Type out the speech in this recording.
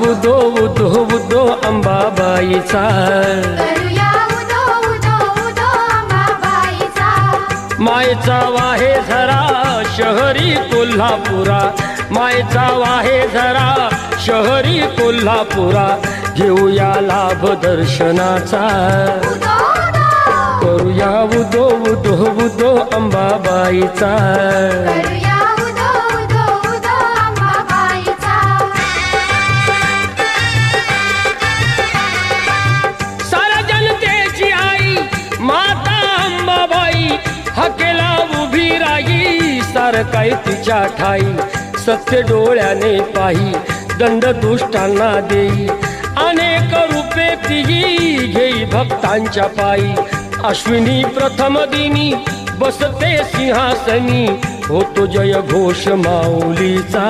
उदो उदो उदो अंबाबाईचा, करूया उदो उदो उदो अंबाबाईचा. मायेचा वाहे झरा शहरी कोल्हापुरा, मायेचा वाहे झरा शहरी कोल्हापुरा, घेऊया लाभ दर्शनाचा, उदो उदो करूया उदो उदो उदो अंबाबाईचा. करूया उदो उदो उदो अंबाबाईचा. साऱ्या जनतेची आई माता अंबाबाई, हाकेला उभी राही सारकाय तिच्या ठाई, सत्य डोळ्याने पाही दंड दुष्टांना देई, अनेक रूपे तिही घेई भक्तांच्या पायी. अश्विनी प्रथम दिनी बसते सिंहासनी, होतो जय घोष माऊलीचा.